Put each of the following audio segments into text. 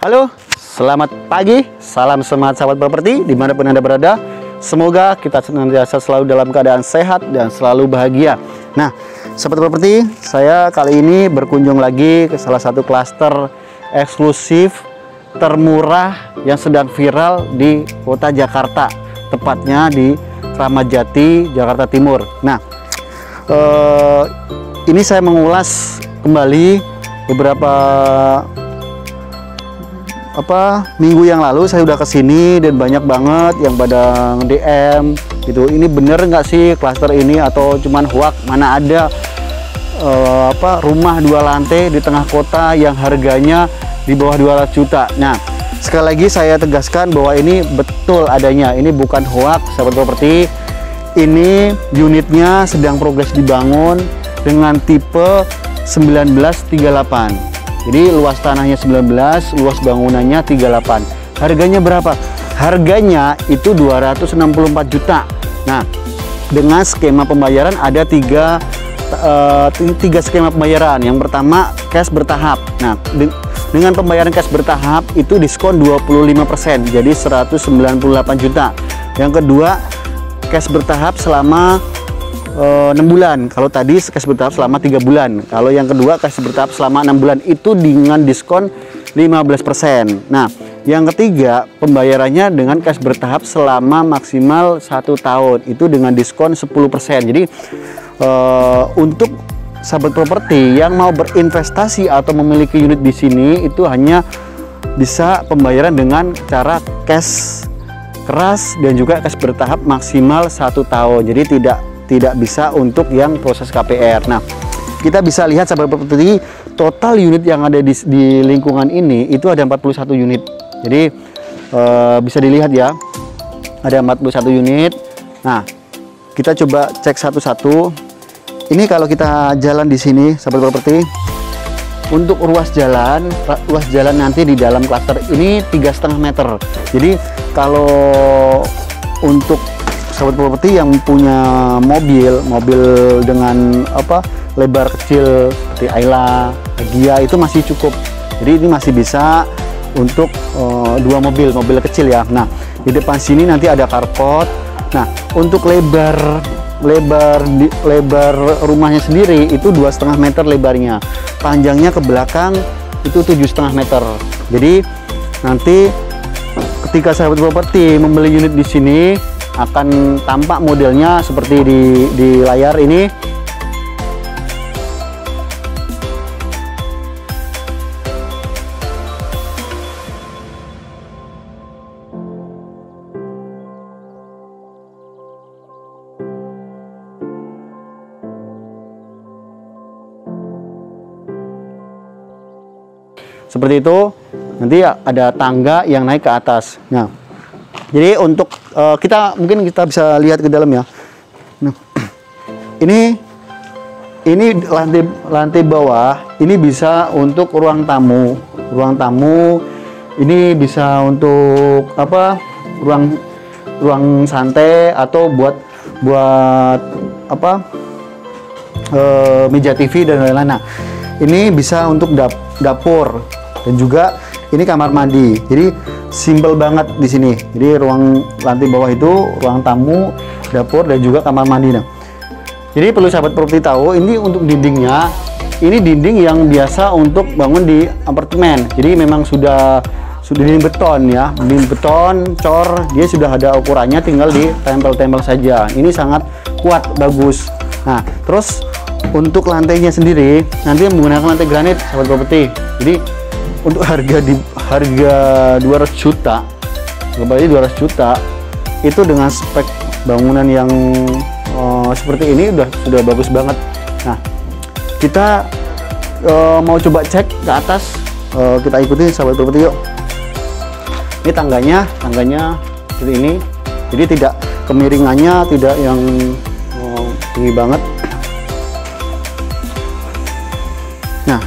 Halo, selamat pagi, salam semangat sahabat properti dimanapun Anda berada. Semoga kita senantiasa selalu dalam keadaan sehat dan selalu bahagia. Nah, sahabat properti, saya kali ini berkunjung lagi ke salah satu klaster eksklusif termurah yang sedang viral di kota Jakarta, tepatnya di Kramat Jati, Jakarta Timur. Nah, ini saya mengulas kembali beberapa minggu yang lalu. Saya udah kesini dan banyak banget yang pada DM gitu, ini bener nggak sih klaster ini atau cuman hoax? Mana ada rumah 2 lantai di tengah kota yang harganya di bawah 200 juta. Nah, sekali lagi saya tegaskan bahwa ini betul adanya, ini bukan hoax sahabat properti. Ini unitnya sedang progres dibangun dengan tipe 1938. Jadi luas tanahnya 19, luas bangunannya 38. Harganya berapa? Harganya itu 264 juta. Nah, dengan skema pembayaran ada tiga skema pembayaran. Yang pertama cash bertahap. Nah, dengan pembayaran cash bertahap itu diskon 25%, jadi 198 juta. Yang kedua cash bertahap selama 6 bulan. Kalau tadi cash bertahap selama 3 bulan. Kalau yang kedua cash bertahap selama 6 bulan itu dengan diskon 15%. Nah, yang ketiga pembayarannya dengan cash bertahap selama maksimal 1 tahun itu dengan diskon 10%. Jadi untuk sahabat properti yang mau berinvestasi atau memiliki unit di sini itu hanya bisa pembayaran dengan cara cash keras dan juga cash bertahap maksimal 1 tahun. Jadi tidak bisa untuk yang proses KPR. Nah, kita bisa lihat sahabat properti total unit yang ada di lingkungan ini itu ada 41 unit. Jadi bisa dilihat ya, ada 41 unit. Nah, kita coba cek satu-satu. Ini kalau kita jalan di sini sahabat properti, untuk ruas jalan nanti di dalam klaster ini 3,5 meter. Jadi kalau untuk sahabat properti yang punya mobil dengan lebar kecil seperti Ayla, Gia itu masih cukup. Jadi ini masih bisa untuk 2 mobil kecil ya. Nah, di depan sini nanti ada carport. Nah, untuk lebar rumahnya sendiri itu 2,5 meter lebarnya. Panjangnya ke belakang itu 7,5 meter. Jadi nanti ketika sahabat properti membeli unit di sini akan tampak modelnya seperti di layar ini. Seperti itu. Nanti ada tangga yang naik ke atas. Nah, jadi untuk mungkin kita bisa lihat ke dalam ya. Nah, ini lantai bawah ini bisa untuk ruang tamu. Ini bisa untuk ruang santai atau buat meja TV dan lain-lain. Nah, ini bisa untuk dapur dan juga ini kamar mandi. Jadi simple banget di sini. Jadi ruang lantai bawah itu ruang tamu, dapur dan juga kamar mandi. Nah, jadi perlu sahabat properti tahu, ini untuk dindingnya, ini dinding yang biasa untuk bangun di apartemen. Jadi memang sudah dinding beton ya, dinding beton, cor, dia sudah ada ukurannya, tinggal ditempel-tempel saja. Ini sangat kuat, bagus. Nah, terus untuk lantainya sendiri nanti menggunakan lantai granit sahabat properti. Jadi untuk harga 200 juta, kembali 200 juta itu dengan spek bangunan yang seperti ini sudah bagus banget. Nah, kita mau coba cek ke atas, kita ikuti sahabat properti yuk. Ini tangganya seperti ini, jadi tidak kemiringannya tidak yang tinggi banget. Nah,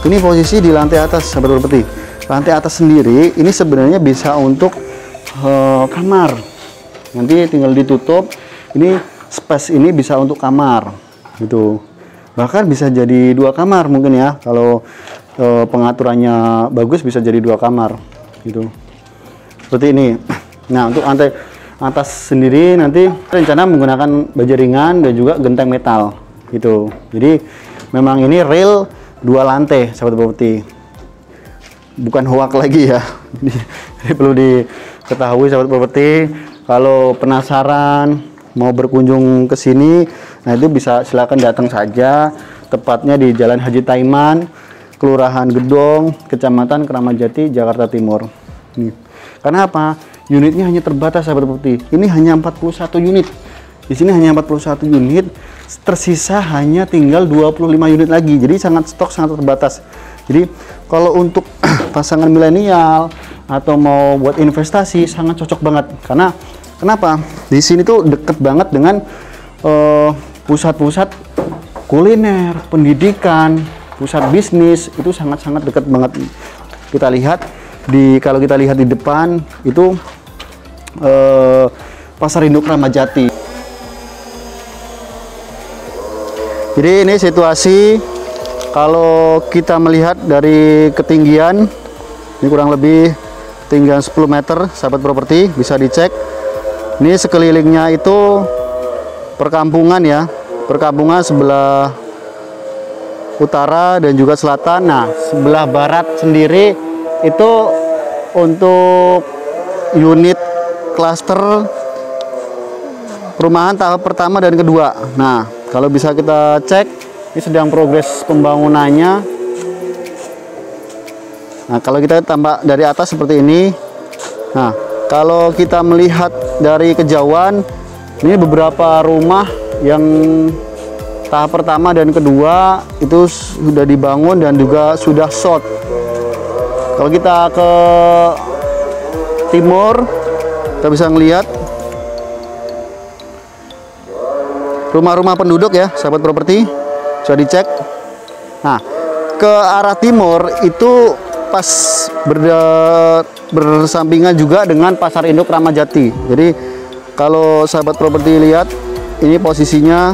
ini posisi di lantai atas sahabat properti. Lantai atas sendiri ini sebenarnya bisa untuk kamar. Nanti tinggal ditutup. Ini space ini bisa untuk kamar gitu. Bahkan bisa jadi 2 kamar mungkin ya kalau pengaturannya bagus bisa jadi 2 kamar gitu. Seperti ini. Nah, untuk lantai atas sendiri nanti rencana menggunakan baja ringan dan juga genteng metal gitu. Jadi memang ini real 2 lantai sahabat properti, bukan hoak lagi ya. Jadi perlu diketahui sahabat properti, kalau penasaran mau berkunjung ke sini, nah itu bisa silakan datang saja, tepatnya di Jalan Haji Taiman, Kelurahan Gedong, Kecamatan Keramat Jati, Jakarta Timur. Nih. Karena apa? Unitnya hanya terbatas sahabat properti. Ini hanya 41 unit. Di sini hanya 41 unit, tersisa hanya tinggal 25 unit lagi. Jadi stok sangat terbatas. Jadi kalau untuk pasangan milenial atau mau buat investasi sangat cocok banget. Karena kenapa? Di sini tuh deket banget dengan pusat-pusat kuliner, pendidikan, pusat bisnis, itu sangat-sangat dekat banget. Kita lihat kalau kita lihat di depan itu Pasar Induk Keramat Jati. Jadi ini situasi kalau kita melihat dari ketinggian, ini kurang lebih ketinggian 10 meter sahabat properti, bisa dicek. Ini sekelilingnya itu perkampungan ya, perkampungan sebelah utara dan juga selatan. Nah, sebelah barat sendiri itu untuk unit klaster perumahan tahap pertama dan kedua. Nah, kalau bisa kita cek, ini sedang progres pembangunannya. Nah, kalau kita tambah dari atas seperti ini. Nah, kalau kita melihat dari kejauhan, ini beberapa rumah yang tahap pertama dan kedua itu sudah dibangun dan juga sudah sold. Kalau kita ke timur, kita bisa melihat rumah-rumah penduduk ya, sahabat properti, bisa dicek. Nah, ke arah timur itu pas bersampingan juga dengan Pasar Induk Keramat Jati. Jadi kalau sahabat properti lihat, ini posisinya,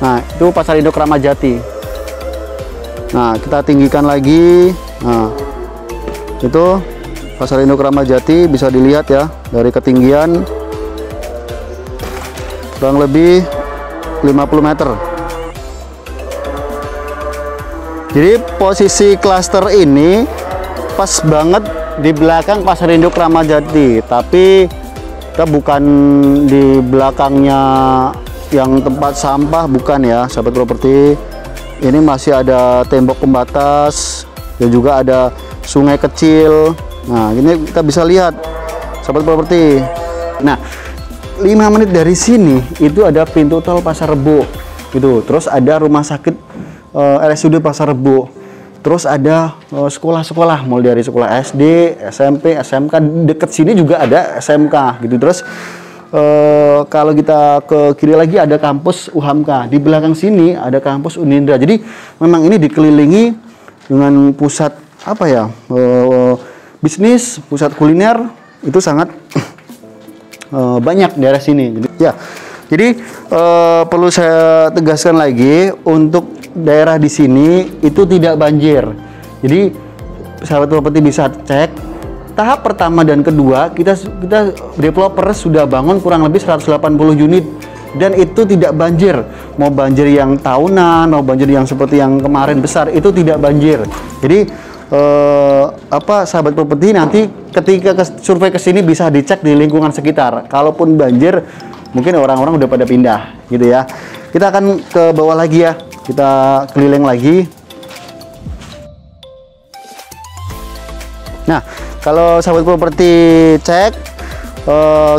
nah itu Pasar Induk Keramat Jati. Nah, kita tinggikan lagi. Nah, itu Pasar Induk Keramat Jati, bisa dilihat ya dari ketinggian kurang lebih 50 meter. Jadi posisi klaster ini pas banget di belakang Pasar Induk Keramat Jati, tapi kita bukan di belakangnya yang tempat sampah, bukan ya sahabat properti. Ini masih ada tembok pembatas dan juga ada sungai kecil. Nah, ini kita bisa lihat sahabat properti. Nah, 5 menit dari sini itu ada pintu tol Pasar Rebo gitu. Terus ada rumah sakit RSUD Pasar Rebo. Terus ada sekolah-sekolah, mulai dari sekolah SD, SMP, SMK. Dekat sini juga ada SMK gitu. Terus kalau kita ke kiri lagi ada kampus UHAMKA. Di belakang sini ada kampus Unindra. Jadi memang ini dikelilingi dengan pusat apa ya, bisnis, pusat kuliner, itu sangat banyak di daerah sini. Jadi perlu saya tegaskan lagi, untuk daerah di sini itu tidak banjir. Jadi sahabat properti bisa cek tahap pertama dan kedua, kita developer sudah bangun kurang lebih 180 unit dan itu tidak banjir. Mau banjir yang tahunan, mau banjir yang seperti yang kemarin besar, itu tidak banjir. Jadi sahabat properti nanti ketika survei ke sini bisa dicek di lingkungan sekitar. Kalaupun banjir, mungkin orang-orang udah pada pindah gitu ya. Kita akan ke bawah lagi ya, kita keliling lagi. Nah, kalau sahabat properti cek,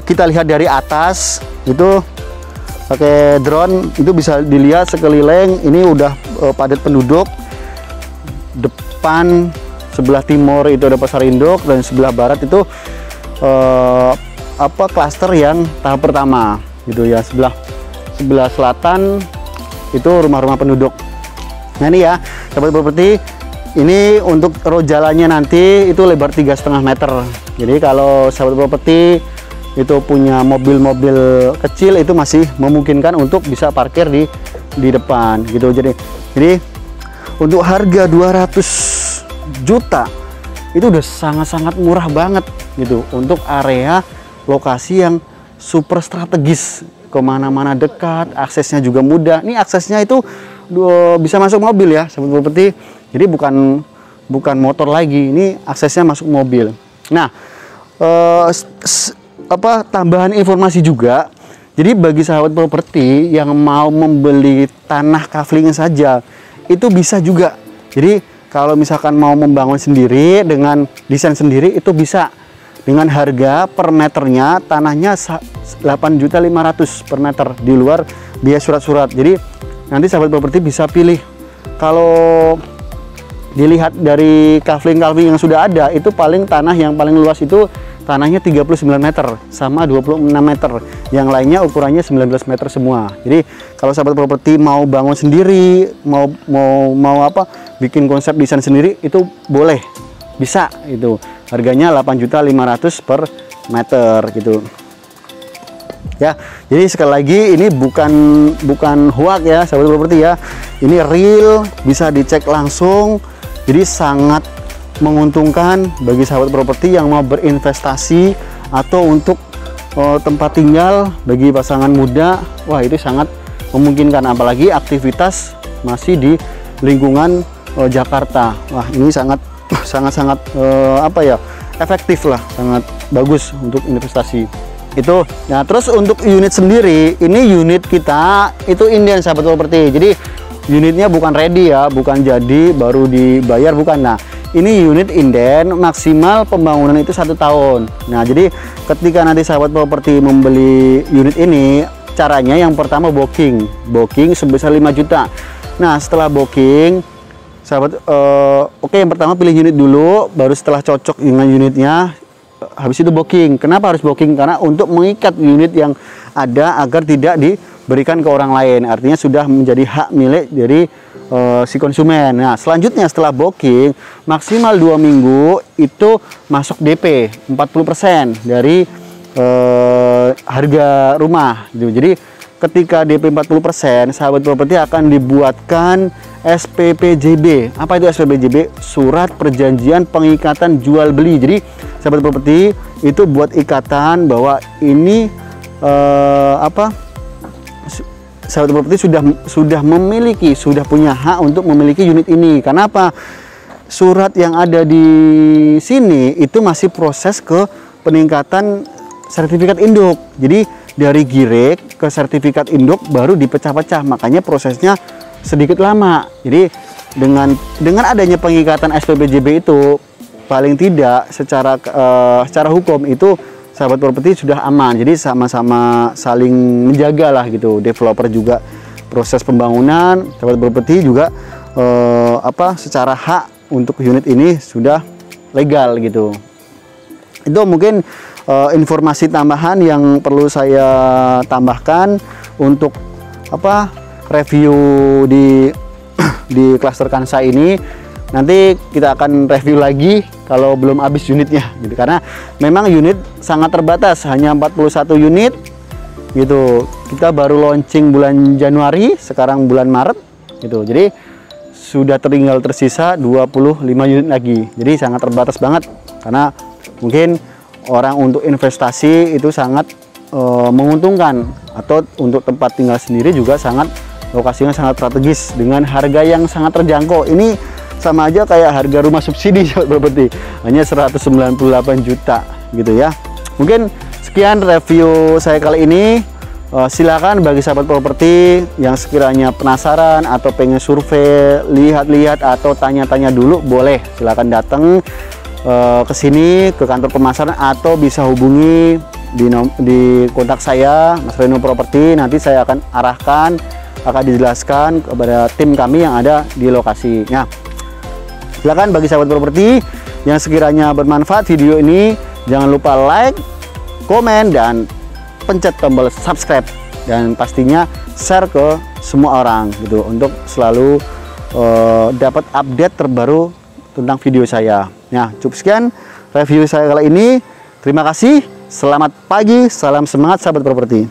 kita lihat dari atas itu pakai drone, itu bisa dilihat sekeliling ini udah padat penduduk. Depan sebelah timur itu ada Pasar Induk dan sebelah barat itu klaster yang tahap pertama gitu ya. Sebelah selatan itu rumah-rumah penduduk. Nah ini ya sahabat properti, ini untuk road jalannya nanti itu lebar 3,5 meter. Jadi kalau sahabat properti itu punya mobil-mobil kecil, itu masih memungkinkan untuk bisa parkir di depan gitu. Jadi untuk harga 200 juta itu udah sangat-sangat murah banget gitu untuk area lokasi yang super strategis, kemana-mana dekat, aksesnya juga mudah. Ini aksesnya itu bisa masuk mobil ya sahabat properti, jadi bukan motor lagi, ini aksesnya masuk mobil. Nah, tambahan informasi juga, jadi bagi sahabat properti yang mau membeli tanah kafling saja itu bisa juga. Jadi kalau misalkan mau membangun sendiri dengan desain sendiri itu bisa, dengan harga per meternya tanahnya 8.500.000 per meter di luar biaya surat-surat. Jadi nanti sahabat properti bisa pilih. Kalau dilihat dari kafling-kafling yang sudah ada, itu paling tanah yang paling luas itu tanahnya 39 meter sama 26 meter, yang lainnya ukurannya 19 meter semua. Jadi kalau sahabat properti mau bangun sendiri, mau bikin konsep desain sendiri, itu boleh, bisa. Itu harganya 8.500.000 per meter gitu ya. Jadi sekali lagi ini bukan hoax ya sahabat properti ya, ini real, bisa dicek langsung. Jadi sangat menguntungkan bagi sahabat properti yang mau berinvestasi atau untuk tempat tinggal bagi pasangan muda. Wah, itu sangat memungkinkan, apalagi aktivitas masih di lingkungan Jakarta. Wah, ini sangat efektif lah, sangat bagus untuk investasi itu. Nah, terus untuk unit sendiri, ini unit kita itu inden sahabat properti. Jadi unitnya bukan ready ya, bukan jadi baru dibayar, bukan. Nah, ini unit inden, maksimal pembangunan itu 1 tahun. Nah, jadi ketika nanti sahabat properti membeli unit ini, caranya yang pertama booking sebesar 5 juta. Nah, setelah booking sahabat, oke, yang pertama pilih unit dulu, baru setelah cocok dengan unitnya, habis itu booking. Kenapa harus booking? Karena untuk mengikat unit yang ada agar tidak diberikan ke orang lain, artinya sudah menjadi hak milik dari si konsumen. Nah, selanjutnya setelah booking maksimal 2 minggu itu masuk DP 40% dari harga rumah gitu. Jadi ketika DP 40%, sahabat properti akan dibuatkan SPPJB. Apa itu SPPJB? Surat Perjanjian Pengikatan Jual Beli. Jadi sahabat properti itu buat ikatan bahwa ini sahabat properti sudah punya hak untuk memiliki unit ini. Kenapa? Surat yang ada di sini itu masih proses ke peningkatan sertifikat induk. Jadi dari GIREK ke sertifikat induk baru dipecah-pecah, makanya prosesnya sedikit lama. Jadi dengan adanya pengikatan SPPJB itu, paling tidak secara hukum itu sahabat properti sudah aman. Jadi sama-sama saling menjaga lah gitu. Developer juga proses pembangunan, sahabat properti juga secara hak untuk unit ini sudah legal gitu. Itu mungkin informasi tambahan yang perlu saya tambahkan untuk review di klaster Kansa ini. Nanti kita akan review lagi kalau belum habis unitnya gitu, karena memang unit sangat terbatas, hanya 41 unit gitu. Kita baru launching bulan Januari, sekarang bulan Maret gitu. Jadi sudah tersisa 25 unit lagi. Jadi sangat terbatas banget, karena mungkin orang untuk investasi itu sangat menguntungkan, atau untuk tempat tinggal sendiri juga lokasinya sangat strategis dengan harga yang sangat terjangkau. Ini sama aja kayak harga rumah subsidi properti, hanya 198 juta gitu ya. Mungkin sekian review saya kali ini. Silakan bagi sahabat properti yang sekiranya penasaran atau pengen survei, lihat-lihat atau tanya-tanya dulu, boleh silakan datang ke sini ke kantor pemasaran, atau bisa hubungi di kontak saya, Mas Reno Properti. Nanti saya akan arahkan, akan dijelaskan kepada tim kami yang ada di lokasinya. Silakan bagi sahabat properti yang sekiranya bermanfaat video ini, jangan lupa like, komen, dan pencet tombol subscribe, dan pastinya share ke semua orang gitu, untuk selalu dapat update terbaru tentang video saya. Nah, cukup sekian review saya kali ini. Terima kasih, selamat pagi, salam semangat sahabat properti.